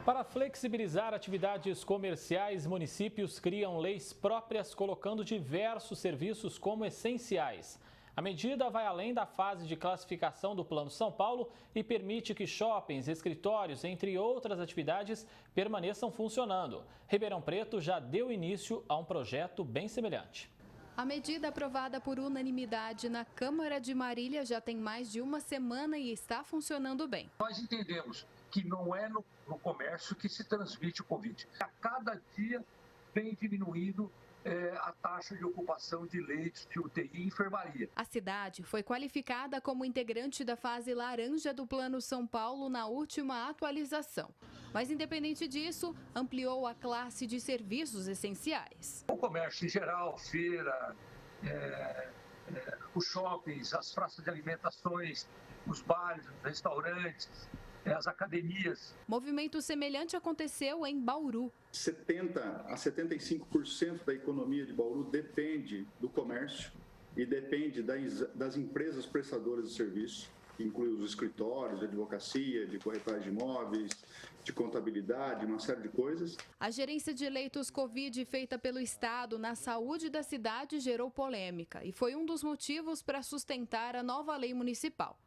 Para flexibilizar atividades comerciais, municípios criam leis próprias, colocando diversos serviços como essenciais. A medida vai além da fase de classificação do Plano São Paulo e permite que shoppings, escritórios, entre outras atividades, permaneçam funcionando. Ribeirão Preto já deu início a um projeto bem semelhante. A medida aprovada por unanimidade na Câmara de Marília já tem mais de uma semana e está funcionando bem. Nós entendemos que não é no comércio que se transmite o Covid. A cada dia vem diminuindo a taxa de ocupação de leitos de UTI e enfermaria. A cidade foi qualificada como integrante da fase laranja do Plano São Paulo na última atualização. Mas, independente disso, ampliou a classe de serviços essenciais. O comércio em geral, feira, os shoppings, as praças de alimentações, os bares, os restaurantes, as academias. Movimento semelhante aconteceu em Bauru. 70% a 75% da economia de Bauru depende do comércio e depende das empresas prestadoras de serviço, que inclui os escritórios de advocacia, de corretagem de imóveis, de contabilidade, uma série de coisas. A gerência de leitos Covid feita pelo Estado na saúde da cidade gerou polêmica e foi um dos motivos para sustentar a nova lei municipal.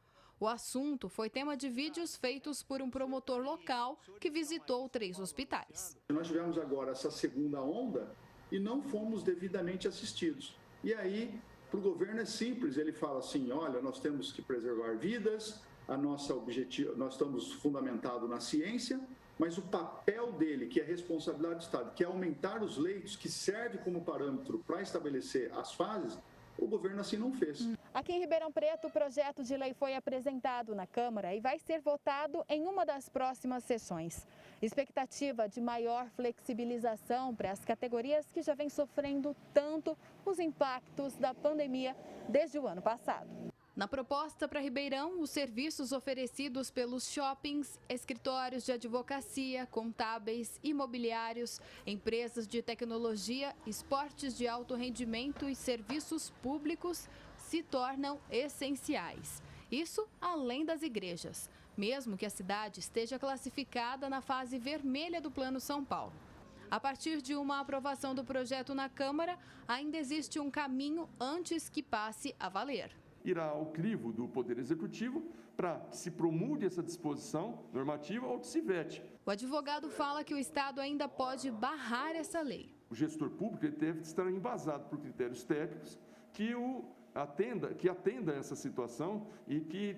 O assunto foi tema de vídeos feitos por um promotor local que visitou 3 hospitais. Nós tivemos agora essa segunda onda e não fomos devidamente assistidos. E aí, para o governo é simples, ele fala assim, olha, nós temos que preservar vidas, nós estamos fundamentados na ciência, mas o papel dele, que é responsabilidade do Estado, que é aumentar os leitos, que serve como parâmetro para estabelecer as fases, o governo assim não fez. Aqui em Ribeirão Preto, o projeto de lei foi apresentado na Câmara e vai ser votado em uma das próximas sessões. Expectativa de maior flexibilização para as categorias que já vêm sofrendo tanto os impactos da pandemia desde o ano passado. Na proposta para Ribeirão, os serviços oferecidos pelos shoppings, escritórios de advocacia, contábeis, imobiliários, empresas de tecnologia, esportes de alto rendimento e serviços públicos se tornam essenciais. Isso além das igrejas, mesmo que a cidade esteja classificada na fase vermelha do Plano São Paulo. A partir de uma aprovação do projeto na Câmara, ainda existe um caminho antes que passe a valer. Irá ao crivo do Poder Executivo para que se promulgue essa disposição normativa ou que se vete. O advogado fala que o Estado ainda pode barrar essa lei. O gestor público deve estar embasado por critérios técnicos que atenda essa situação e que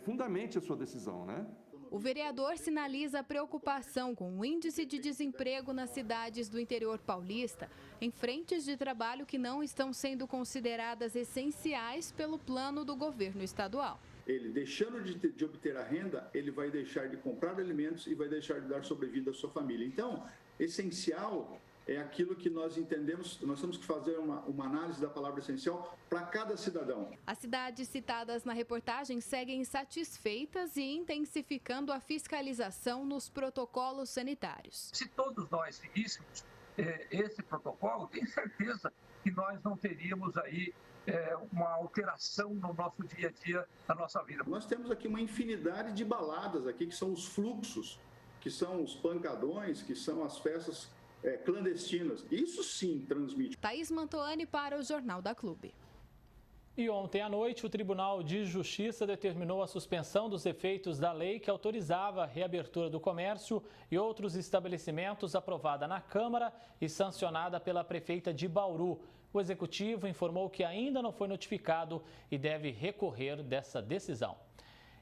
fundamente a sua decisão, né? O vereador sinaliza a preocupação com o índice de desemprego nas cidades do interior paulista, em frentes de trabalho que não estão sendo consideradas essenciais pelo plano do governo estadual. Ele, deixando de obter a renda, ele vai deixar de comprar alimentos e vai deixar de dar sobrevida à sua família. Então, essencial é aquilo que nós entendemos, nós temos que fazer uma análise da palavra essencial para cada cidadão. As cidades citadas na reportagem seguem insatisfeitas e intensificando a fiscalização nos protocolos sanitários. Se todos nós seguíssemos esse protocolo, tenho certeza que nós não teríamos aí uma alteração no nosso dia a dia, na nossa vida. Nós temos aqui uma infinidade de baladas aqui, que são os fluxos, que são os pancadões, que são as festas clandestinas. Isso sim transmite. Thaís Mantoani para o Jornal da Clube. E ontem à noite, o Tribunal de Justiça determinou a suspensão dos efeitos da lei que autorizava a reabertura do comércio e outros estabelecimentos aprovada na Câmara e sancionada pela prefeita de Bauru. O Executivo informou que ainda não foi notificado e deve recorrer dessa decisão.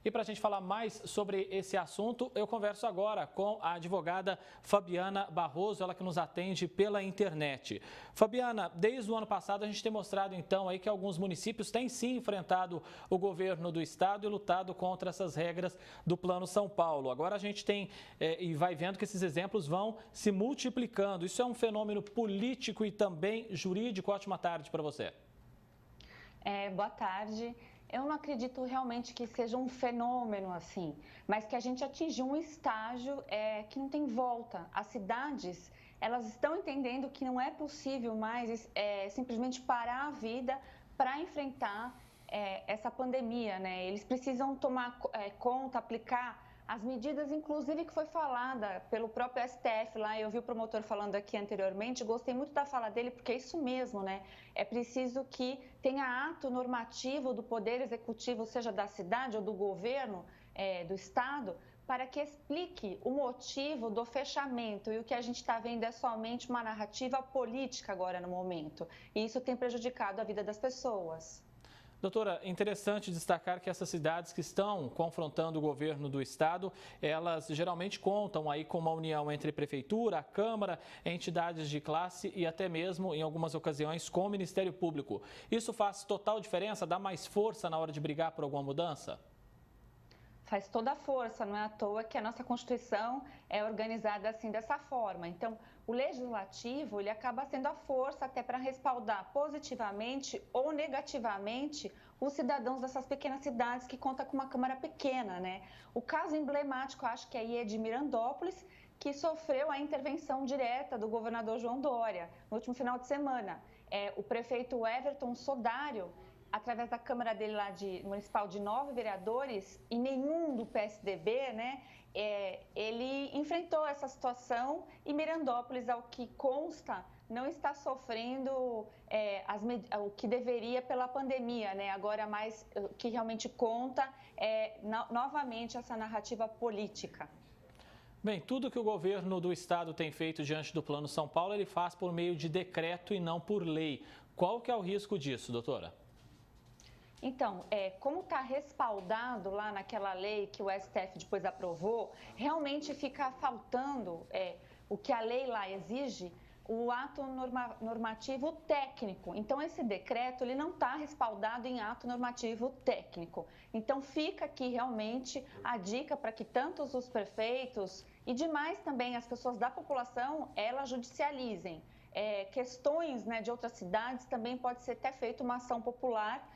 E para a gente falar mais sobre esse assunto, eu converso agora com a advogada Fabiana Barroso, ela que nos atende pela internet. Fabiana, desde o ano passado a gente tem mostrado então aí que alguns municípios têm sim enfrentado o governo do estado e lutado contra essas regras do Plano São Paulo. Agora a gente tem e vai vendo que esses exemplos vão se multiplicando. Isso é um fenômeno político e também jurídico. Ótima tarde para você. Boa tarde. Eu não acredito realmente que seja um fenômeno assim, mas que a gente atingiu um estágio que não tem volta. As cidades, elas estão entendendo que não é possível mais simplesmente parar a vida para enfrentar essa pandemia, né? Eles precisam tomar conta, aplicar as medidas, inclusive, que foi falada pelo próprio STF lá, eu vi o promotor falando aqui anteriormente, gostei muito da fala dele, porque é isso mesmo, né? É preciso que tenha ato normativo do Poder Executivo, seja da cidade ou do governo, do Estado, para que explique o motivo do fechamento. E o que a gente está vendo é somente uma narrativa política agora no momento. E isso tem prejudicado a vida das pessoas. Doutora, interessante destacar que essas cidades que estão confrontando o governo do estado, elas geralmente contam aí com uma união entre prefeitura, a Câmara, entidades de classe e até mesmo, em algumas ocasiões, com o Ministério Público. Isso faz total diferença? Dá mais força na hora de brigar por alguma mudança? Faz toda a força, não é à toa que a nossa Constituição é organizada assim, dessa forma. Então, o Legislativo, ele acaba sendo a força até para respaldar positivamente ou negativamente os cidadãos dessas pequenas cidades que contam com uma Câmara pequena, né? O caso emblemático, acho que aí é de Mirandópolis, que sofreu a intervenção direta do governador João Dória no último final de semana. O prefeito Everton Sodário, através da Câmara dele lá municipal de 9 vereadores e nenhum do PSDB, né, ele enfrentou essa situação e Mirandópolis, ao que consta, não está sofrendo o que deveria pela pandemia, né? Agora, mais o que realmente conta é novamente essa narrativa política. Bem, tudo que o governo do estado tem feito diante do Plano São Paulo, ele faz por meio de decreto e não por lei. Qual que é o risco disso, doutora? Então, como está respaldado lá naquela lei que o STF depois aprovou, realmente fica faltando o que a lei lá exige, o ato normativo técnico. Então, esse decreto ele não está respaldado em ato normativo técnico. Então, fica aqui realmente a dica para que tantos os prefeitos e demais também as pessoas da população, elas judicializem. Questões, né, de outras cidades também pode ser até feita uma ação popular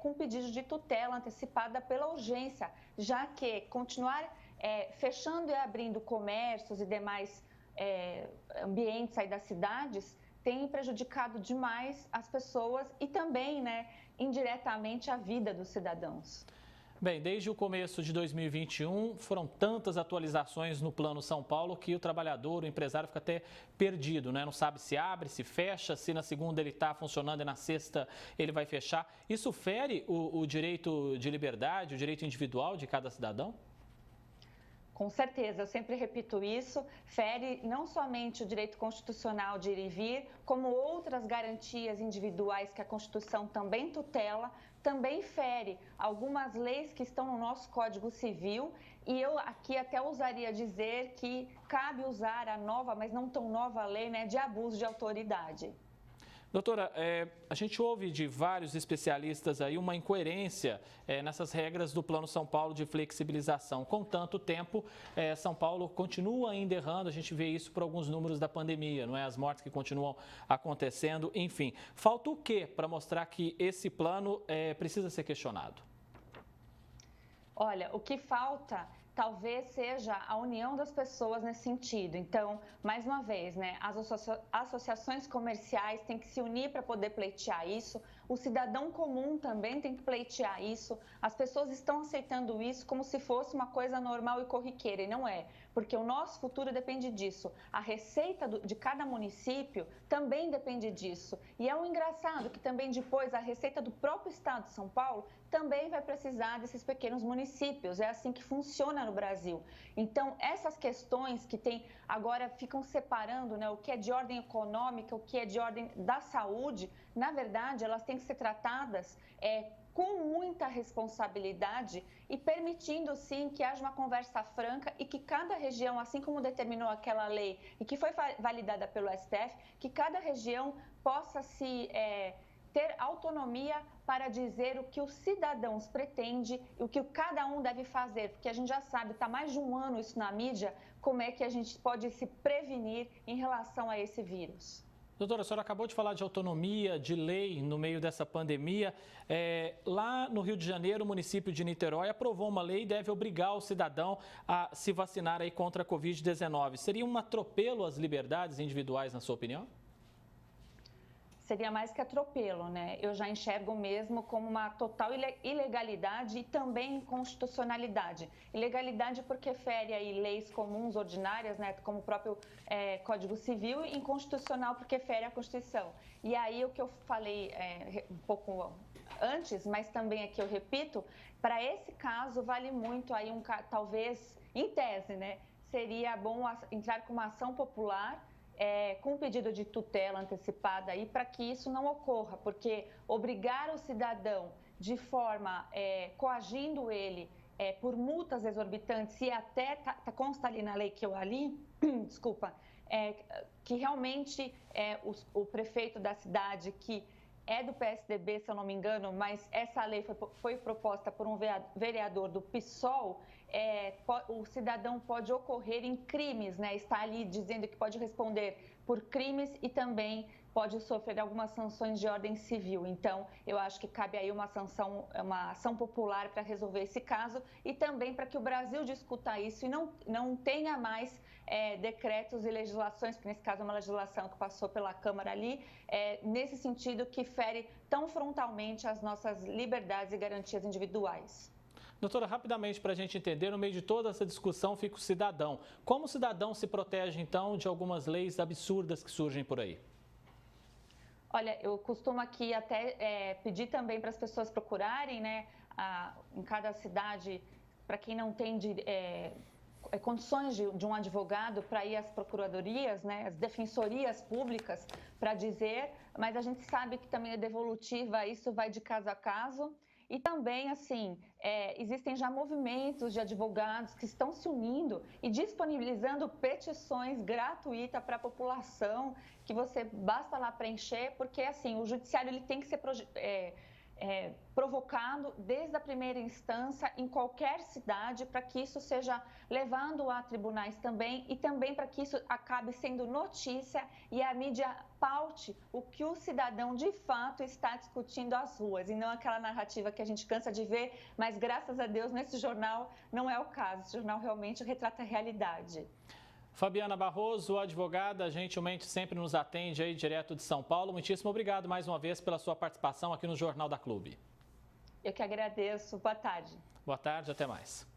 com pedido de tutela antecipada pela urgência, já que continuar fechando e abrindo comércios e demais ambientes aí das cidades tem prejudicado demais as pessoas e também, né, indiretamente a vida dos cidadãos. Bem, desde o começo de 2021, foram tantas atualizações no Plano São Paulo que o trabalhador, o empresário fica até perdido, né? Não sabe se abre, se fecha, se na segunda ele está funcionando e na sexta ele vai fechar. Isso fere o direito de liberdade, o direito individual de cada cidadão? Com certeza, eu sempre repito isso, fere não somente o direito constitucional de ir e vir, como outras garantias individuais que a Constituição também tutela, também fere algumas leis que estão no nosso Código Civil e eu aqui até ousaria dizer que cabe usar a nova, mas não tão nova lei, né, de abuso de autoridade. Doutora, a gente ouve de vários especialistas aí uma incoerência nessas regras do Plano São Paulo de flexibilização. Com tanto tempo, São Paulo continua ainda errando, a gente vê isso por alguns números da pandemia, não é? As mortes que continuam acontecendo, enfim. Falta o quê para mostrar que esse plano precisa ser questionado? Olha, o que falta talvez seja a união das pessoas nesse sentido. Então, mais uma vez, né, as associações comerciais têm que se unir para poder pleitear isso, o cidadão comum também tem que pleitear isso, as pessoas estão aceitando isso como se fosse uma coisa normal e corriqueira, e não é, porque o nosso futuro depende disso, a receita de cada município também depende disso, e é um engraçado que também depois a receita do próprio estado de São Paulo também vai precisar desses pequenos municípios, é assim que funciona no Brasil. Então, essas questões que agora ficam separando, né, o que é de ordem econômica, o que é de ordem da saúde, na verdade, elas têm que ser tratadas com muita responsabilidade e permitindo, sim, que haja uma conversa franca e que cada região, assim como determinou aquela lei e que foi validada pelo STF, que cada região possa ter autonomia para dizer o que os cidadãos pretendem e o que cada um deve fazer, porque a gente já sabe, está mais de um ano isso na mídia, como é que a gente pode se prevenir em relação a esse vírus. Doutora, a senhora acabou de falar de autonomia, de lei no meio dessa pandemia. Lá no Rio de Janeiro, o município de Niterói aprovou uma lei e deve obrigar o cidadão a se vacinar aí contra a Covid-19. Seria um atropelo às liberdades individuais, na sua opinião? seria mais que atropelo, né? Eu já enxergo mesmo como uma total ilegalidade e também inconstitucionalidade. Ilegalidade porque fere aí leis comuns, ordinárias, né? Como o próprio Código Civil, e inconstitucional porque fere a Constituição. E aí o que eu falei um pouco antes, mas também aqui eu repito, para esse caso vale muito aí talvez, em tese, né? Seria bom entrar com uma ação popular com um pedido de tutela antecipada aí para que isso não ocorra, porque obrigar o cidadão de forma coagindo ele por multas exorbitantes e até consta ali na lei que eu ali, desculpa, que realmente o prefeito da cidade que é do PSDB, se eu não me engano, mas essa lei foi proposta por um vereador do PSOL, o cidadão pode ocorrer em crimes, né? Está ali dizendo que pode responder por crimes e também pode sofrer algumas sanções de ordem civil. Então, eu acho que cabe aí uma ação popular para resolver esse caso e também para que o Brasil discuta isso e não tenha mais decretos e legislações, porque nesse caso é uma legislação que passou pela Câmara ali, nesse sentido que fere tão frontalmente as nossas liberdades e garantias individuais. Doutora, rapidamente para a gente entender, no meio de toda essa discussão fica o cidadão. Como o cidadão se protege, então, de algumas leis absurdas que surgem por aí? Olha, eu costumo aqui até pedir também para as pessoas procurarem, né, em cada cidade, para quem não tem condições de um advogado, para ir às procuradorias, né, às defensorias públicas, para dizer, mas a gente sabe que também é devolutiva, isso vai de caso a caso. E também, assim, existem já movimentos de advogados que estão se unindo e disponibilizando petições gratuitas para a população, que você basta lá preencher, porque, assim, o judiciário ele tem que ser provocado desde a primeira instância em qualquer cidade para que isso seja levado a tribunais também e também para que isso acabe sendo notícia e a mídia paute o que o cidadão de fato está discutindo às ruas e não aquela narrativa que a gente cansa de ver, mas graças a Deus nesse jornal não é o caso, esse jornal realmente retrata a realidade. Fabiana Barroso, advogada, gentilmente sempre nos atende aí direto de São Paulo. Muitíssimo obrigado mais uma vez pela sua participação aqui no Jornal da Clube. Eu que agradeço. Boa tarde. Boa tarde, até mais.